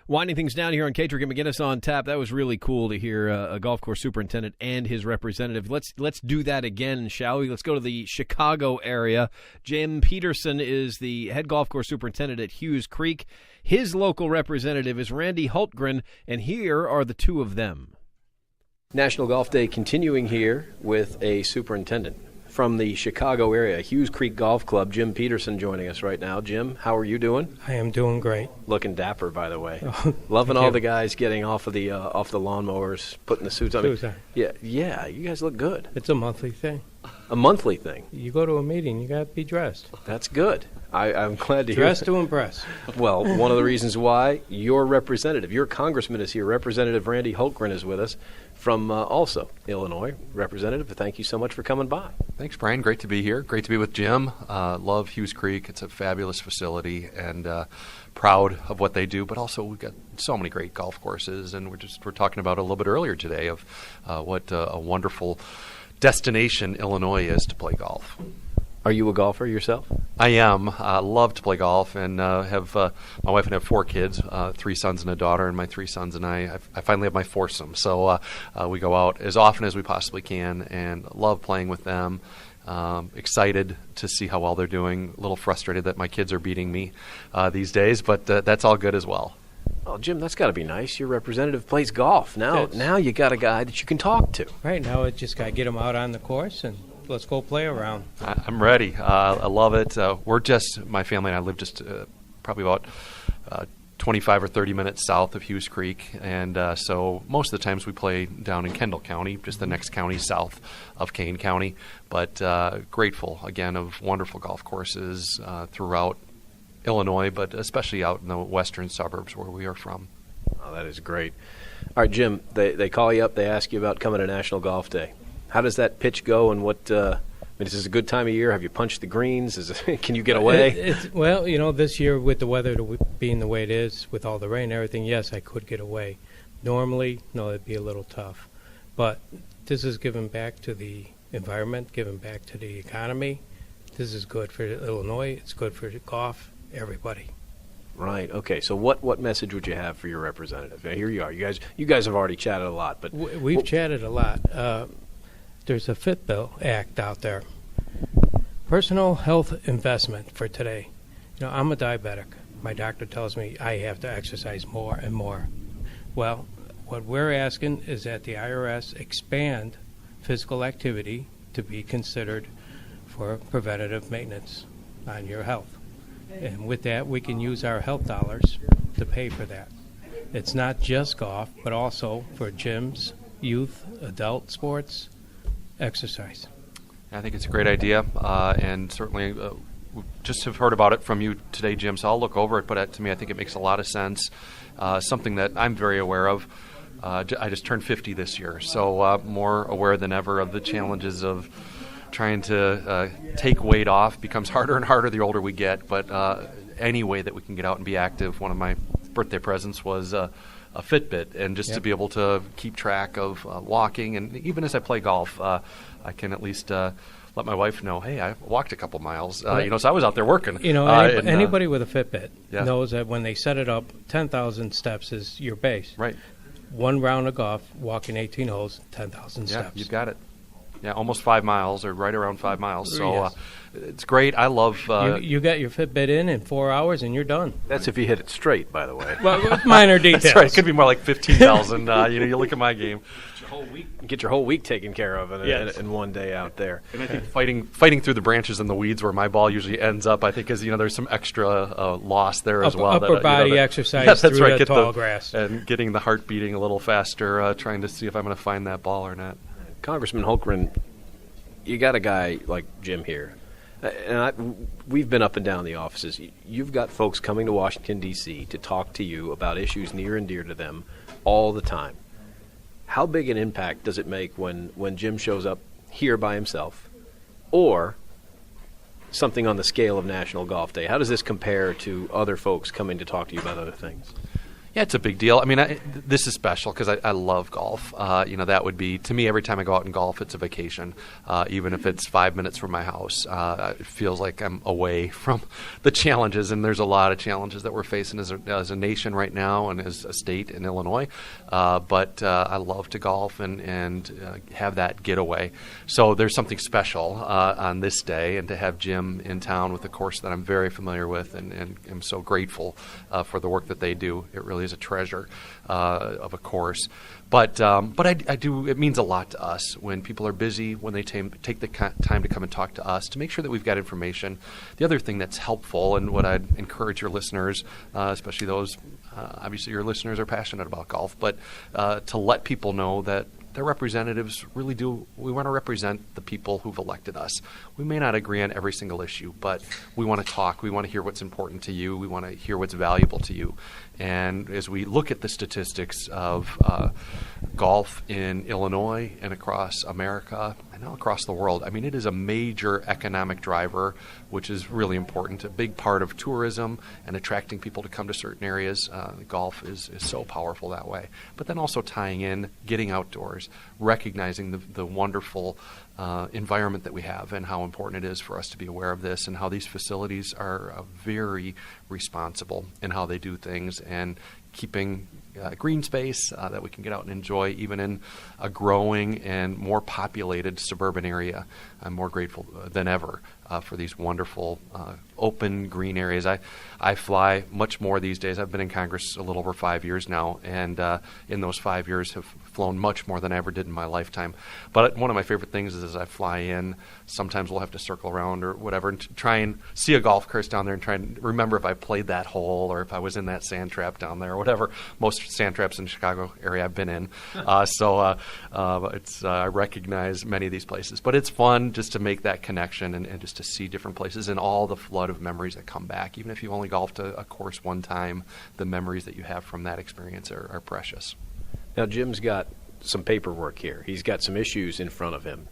Winding things down here on Katrek and Maginnes on Tap. That was really cool to hear a golf course superintendent and his representative. Let's do that again, shall we? Let's go to the Chicago area. Jim Peterson is the head golf course superintendent at Hughes Creek. His local representative is Randy Hultgren, and here are the two of them. National Golf Day continuing here with a superintendent from the Chicago area, Hughes Creek Golf Club. Jim Peterson joining us right now. Jim, how are you doing? I am doing great. Looking dapper, by the way. Oh, Loving all the guys getting off the lawnmowers, putting the suits on. Yeah, you guys look good. It's a monthly thing. A monthly thing. You go to a meeting, you got to be dressed. That's good. I'm glad to hear. Dressed to impress. Well, one of the reasons why your representative, your congressman is here. Representative Randy Hultgren is with us from also Illinois. Representative, thank you so much for coming by. Thanks, Brian. Great to be here. Great to be with Jim. Love Hughes Creek. It's a fabulous facility, and proud of what they do. But also, we've got so many great golf courses, and we're talking about a little bit earlier today of what a wonderful destination Illinois is to play golf. Are you a golfer yourself? I am. I love to play golf, and have my wife and I have 4 kids, 3 sons and a daughter, and my 3 sons and I finally have my foursome. So we go out as often as we possibly can, and love playing with them. Excited to see how well they're doing. A little frustrated that my kids are beating me these days, but that's all good as well. Oh, Jim, that's got to be nice. Your representative plays golf. Now you got a guy that you can talk to. Right, now it just got to get them out on the course and let's go play around. I'm ready. I love it. My family and I live just probably about 25 or 30 minutes south of Hughes Creek, and so most of the times we play down in Kendall County, just the next county south of Kane County, but grateful, again, of wonderful golf courses throughout Illinois, but especially out in the western suburbs where we are from. Oh, that is great. All right, Jim, they call you up, they ask you about coming to National Golf Day. How does that pitch go, and what is this a good time of year? Have you punched the greens? Can you get away? Well, this year with the weather being the way it is, with all the rain and everything, yes, I could get away. Normally, no, it'd be a little tough. But this is giving back to the environment, giving back to the economy. This is good for Illinois. It's good for golf, everybody. Right. Okay. So what message would you have for your representative? Now, here you are. You guys have already chatted a lot, but we've chatted a lot. There's a Fitbill Act out there. Personal health investment for today. I'm a diabetic. My doctor tells me I have to exercise more and more. Well, what we're asking is that the IRS expand physical activity to be considered for preventative maintenance on your health. And with that, we can use our health dollars to pay for that. It's not just golf, but also for gyms, youth, adult sports, exercise. I think it's a great idea, and certainly we just have heard about it from you today, Jim, so I'll look over it, but to me I think it makes a lot of sense. Something that I'm very aware of. I just turned 50 this year, so more aware than ever of the challenges of trying to take weight off. Becomes harder and harder the older we get, but any way that we can get out and be active. One of my birthday presents was a Fitbit, and just to be able to keep track of walking, and even as I play golf, I can at least let my wife know, hey, I walked a couple miles, so I was out there working. Anybody with a Fitbit knows that when they set it up, 10,000 steps is your base. Right. One round of golf, walking 18 holes, 10,000 steps. Yeah, you've got it. Yeah, almost 5 miles, or right around 5 miles. So it's great. I love... you got your Fitbit in 4 hours, and you're done. That's if you hit it straight, by the way. Well, minor details. That's right. It could be more like 15,000. You look at my game. Get your whole week taken care of in one day out there. And I think fighting through the branches and the weeds where my ball usually ends up, I think is there's some extra loss there as well. Upper body exercise through the tall grass. And getting the heart beating a little faster, trying to see if I'm going to find that ball or not. Congressman Hultgren, you got a guy like Jim here. And we've been up and down the offices. You've got folks coming to Washington, D.C. to talk to you about issues near and dear to them all the time. How big an impact does it make when Jim shows up here by himself, or something on the scale of National Golf Day? How does this compare to other folks coming to talk to you about other things? Yeah, it's a big deal. I mean, this is special because I love golf. That would be, to me, every time I go out and golf, it's a vacation. Even if it's 5 minutes from my house, it feels like I'm away from the challenges. And there's a lot of challenges that we're facing as a nation right now and as a state in Illinois. But I love to golf and have that getaway. So there's something special on this day, and to have Jim in town with a course that I'm very familiar with and am so grateful for the work that they do. It really is a treasure of a course. But I do. It means a lot to us when people are busy, when they take the time to come and talk to us, to make sure that we've got information. The other thing that's helpful, and what I'd encourage your listeners, especially those, obviously your listeners are passionate about golf, but to let people know that their representatives really do. We want to represent the people who've elected us. We may not agree on every single issue, but we want to talk. We want to hear what's important to you. We want to hear what's valuable to you. And as we look at the statistics of golf in Illinois and across America and now across the world, I mean, it is a major economic driver, which is really important. A big part of tourism and attracting people to come to certain areas. Golf is so powerful that way. But then also tying in getting outdoors, recognizing the wonderful environment that we have and how important it is for us to be aware of this, and how these facilities are very responsible in how they do things and keeping green space that we can get out and enjoy even in a growing and more populated suburban area. I'm more grateful than ever for these wonderful open green areas. I fly much more these days. I've been in Congress a little over 5 years now, and in those 5 years have flown much more than I ever did in my lifetime. But one of my favorite things is as I fly in, sometimes we'll have to circle around or whatever and try and see a golf course down there and try and remember if I played that hole or if I was in that sand trap down there or whatever. Most sand traps in the Chicago area I've been in. I recognize many of these places. But it's fun just to make that connection and just to see different places and all the flood of memories that come back. Even if you only golfed a course one time, the memories that you have from that experience are precious. Now, Jim's got some paperwork here. He's got some issues in front of him.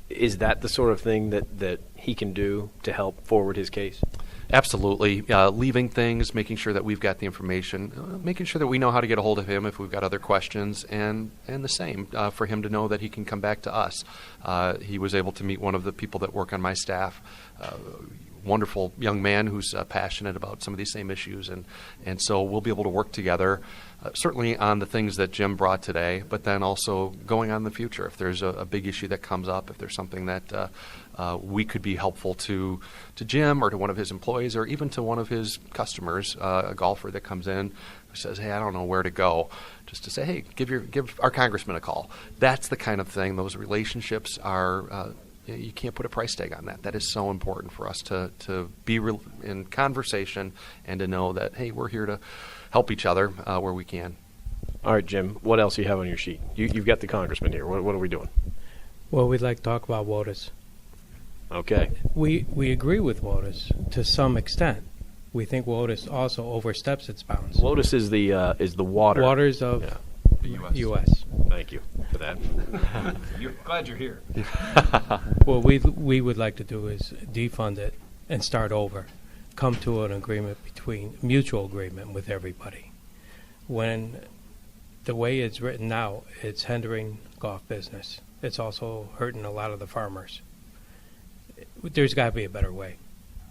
Is that the sort of thing that he can do to help forward his case? Absolutely. Leaving things, making sure that we've got the information, making sure that we know how to get a hold of him if we've got other questions, and the same for him to know that he can come back to us. He was able to meet one of the people that work on my staff, wonderful young man who's passionate about some of these same issues, and so we'll be able to work together, certainly on the things that Jim brought today, but then also going on in the future. If there's a big issue that comes up, if there's something that we could be helpful to Jim or to one of his employees or even to one of his customers, a golfer that comes in who says, hey, I don't know where to go, just to say, hey, give our congressman a call. That's the kind of thing. Those relationships are you can't put a price tag on that. That is so important for us to be in conversation and to know that, hey, we're here to help each other where we can. All right, Jim, what else do you have on your sheet? You've got the congressman here. What are we doing? Well, we'd like to talk about WOTUS. Okay. We agree with WOTUS to some extent. We think WOTUS also oversteps its bounds. WOTUS is the waters of the U.S. Thank you for that. Glad you're here. What we would like to do is defund it and start over, come to an mutual agreement with everybody. When the way it's written now, it's hindering golf business. It's also hurting a lot of the farmers. There's got to be a better way.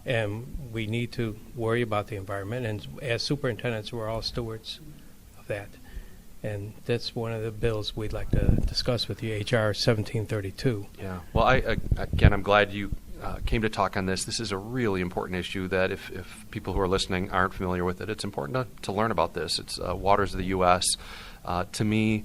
And we need to worry about the environment. And as superintendents, we're all stewards of that. And that's one of the bills we'd like to discuss with you, H.R. 1732. Yeah. Well, I'm glad you came to talk on this. This is a really important issue that if people who are listening aren't familiar with it, it's important to learn about this. It's waters of the U.S. To me,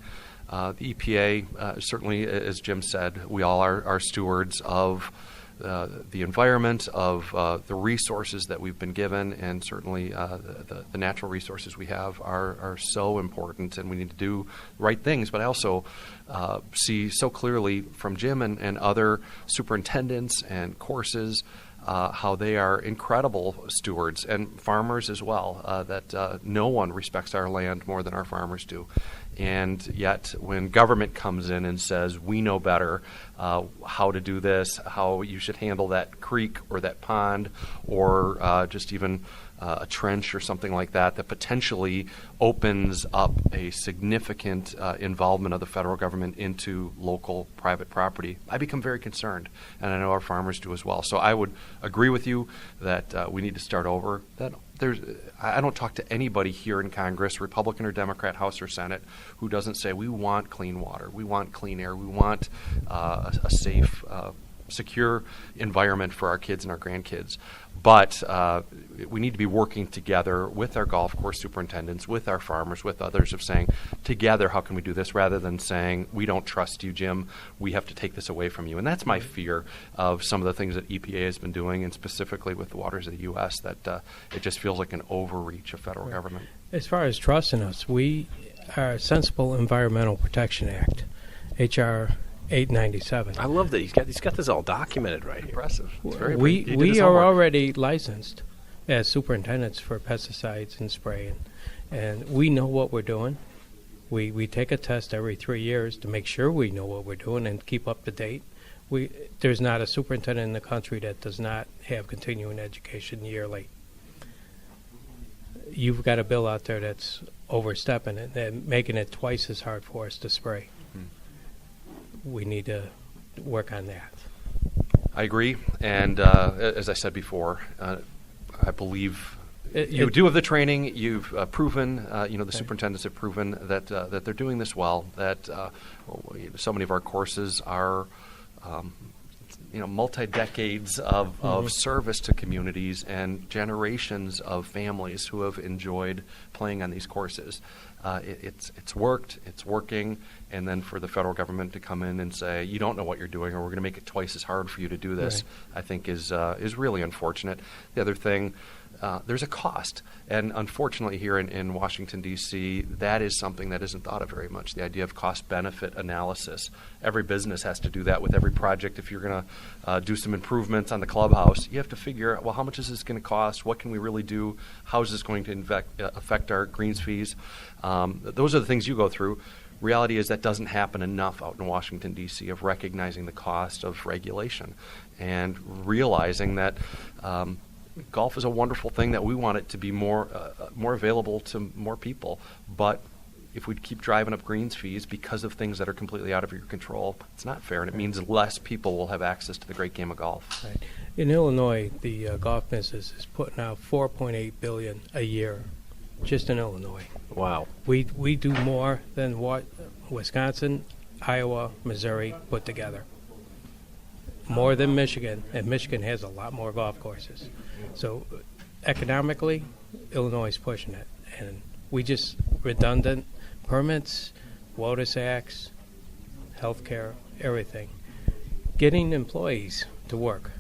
the EPA, certainly, as Jim said, we all are stewards of the environment, of the resources that we've been given, and certainly the natural resources we have are so important, and we need to do right things. But I also see so clearly from Jim and other superintendents and courses how they are incredible stewards, and farmers as well, that no one respects our land more than our farmers do. And yet when government comes in and says, we know better how to do this, how you should handle that creek or that pond or just even a trench or something like that, that potentially opens up a significant involvement of the federal government into local private property, I become very concerned, and I know our farmers do as well. So I would agree with you that we need to start over. I don't talk to anybody here in Congress, Republican or Democrat, House or Senate, who doesn't say we want clean water, we want clean air, we want a safe, secure environment for our kids and our grandkids. But we need to be working together with our golf course superintendents, with our farmers, with others, of saying, together, how can we do this, rather than saying, we don't trust you, Jim, we have to take this away from you. And that's my fear of some of the things that EPA has been doing, and specifically with the waters of the U.S., that it just feels like an overreach of federal government. As far as trusting us, we are Sensible Environmental Protection Act, H.R. 897. I love that he's got this all documented right here. Impressive. It's very We are already licensed as superintendents for pesticides and spraying, and we know what we're doing. We take a test every 3 years to make sure we know what we're doing and keep up to date. There's not a superintendent in the country that does not have continuing education yearly. You've got a bill out there that's overstepping it and making it twice as hard for us to spray. We need to work on that. I agree, and as I said before, I believe you do have the training. You've proven, the superintendents have proven that they're doing this well. That so many of our courses are, multi-decades of service to communities and generations of families who have enjoyed playing on these courses. It's worked, it's working, and then for the federal government to come in and say, you don't know what you're doing, or we're going to make it twice as hard for you to do this, I think is really unfortunate. The other thing, there's a cost, and unfortunately here in Washington, D.C., that is something that isn't thought of very much, the idea of cost-benefit analysis. Every business has to do that with every project. If you're going to do some improvements on the clubhouse, you have to figure out, well, how much is this going to cost? What can we really do? How is this going to affect our greens fees? Those are the things you go through. Reality is that doesn't happen enough out in Washington, D.C., of recognizing the cost of regulation and realizing that golf is a wonderful thing, that we want it to be more available to more people. But if we keep driving up greens fees because of things that are completely out of your control, it's not fair, and it means less people will have access to the great game of golf. Right. In Illinois, the golf business is putting out $4.8 billion a year, just in Illinois. Wow. We do more than what Wisconsin, Iowa, Missouri put together. More than Michigan, and Michigan has a lot more golf courses. So economically, Illinois is pushing it, and we just redundant permits, WOTUS acts, healthcare, everything. Getting employees to work.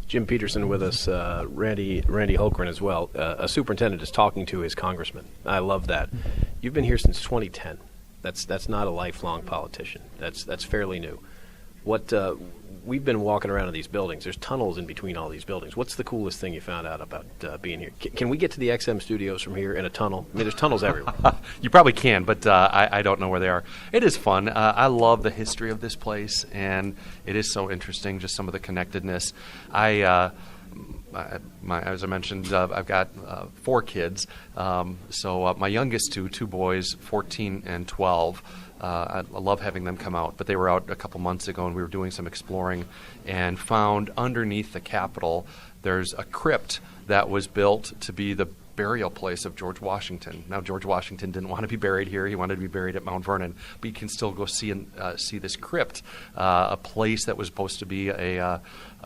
Jim Peterson with us, Randy Hultgren as well. A superintendent is talking to his congressman. I love that. You've been here since 2010. That's not a lifelong politician. That's fairly new. We've been walking around in these buildings. There's tunnels in between all these buildings. What's the coolest thing you found out about being here? Can we get to the XM studios from here in a tunnel? I mean, there's tunnels everywhere. You probably can, but I don't know where they are. It is fun. I love the history of this place, and it is so interesting, just some of the connectedness. As I mentioned, I've got 4 kids. So my youngest two boys, 14 and 12, I love having them come out, but they were out a couple months ago, and we were doing some exploring and found underneath the Capitol there's a crypt that was built to be the burial place of George Washington. Now, George Washington didn't want to be buried here. He wanted to be buried at Mount Vernon, but you can still go see this crypt, a place that was supposed to be a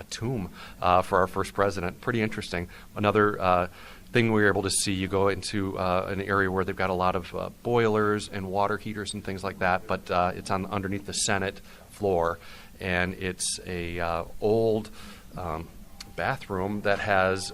tomb for our first president. Pretty interesting. Another thing we were able to see, you go into an area where they've got a lot of boilers and water heaters and things like that, but it's underneath the Senate floor, and it's a old bathroom that has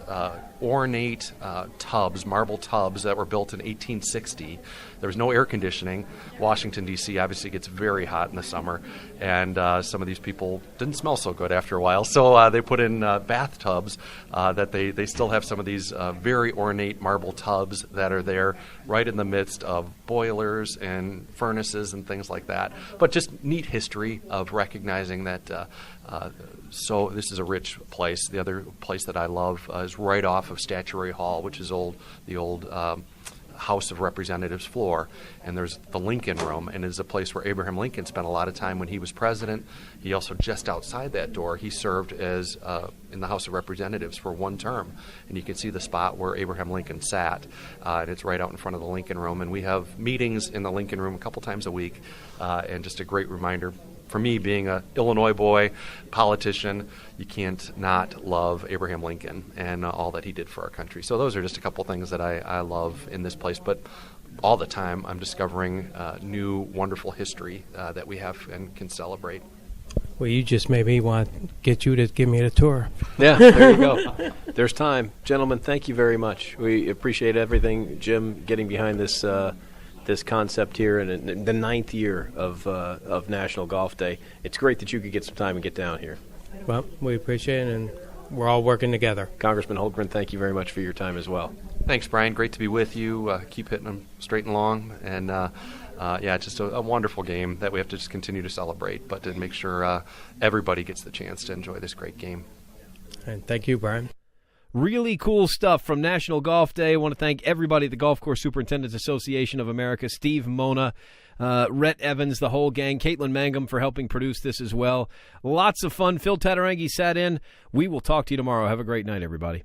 ornate tubs, marble tubs that were built in 1860. There was no air conditioning. Washington, D.C. obviously gets very hot in the summer, and some of these people didn't smell so good after a while, so they put in bathtubs that they still have some of these very ornate marble tubs that are there right in the midst of boilers and furnaces and things like that. But just neat history of recognizing that so this is a rich place. The other place that I love is right off of Statuary Hall, which is the old House of Representatives floor, and there's the Lincoln Room, and it is a place where Abraham Lincoln spent a lot of time when he was president. He also, just outside that door, he served as in the House of Representatives for one term, and you can see the spot where Abraham Lincoln sat, and it's right out in front of the Lincoln Room, and we have meetings in the Lincoln Room a couple times a week, and just a great reminder. For me, being an Illinois boy, politician, you can't not love Abraham Lincoln and all that he did for our country. So those are just a couple things that I love in this place. But all the time, I'm discovering new, wonderful history that we have and can celebrate. Well, you just made me want to get you to give me a tour. Yeah, there you go. There's time. Gentlemen, thank you very much. We appreciate everything. Jim, getting behind this this concept here in the 9th year of National Golf Day. It's great that you could get some time and get down here. Well, we appreciate it, and we're all working together. Congressman Hultgren, thank you very much for your time as well. Thanks, Brian. Great to be with you. Keep hitting them straight and long. And, it's just a wonderful game that we have to just continue to celebrate, but to make sure everybody gets the chance to enjoy this great game. And thank you, Brian. Really cool stuff from National Golf Day. I want to thank everybody at the Golf Course Superintendents Association of America, Steve Mona, Rhett Evans, the whole gang, Caitlin Mangum for helping produce this as well. Lots of fun. Phil Tatarangi sat in. We will talk to you tomorrow. Have a great night, everybody.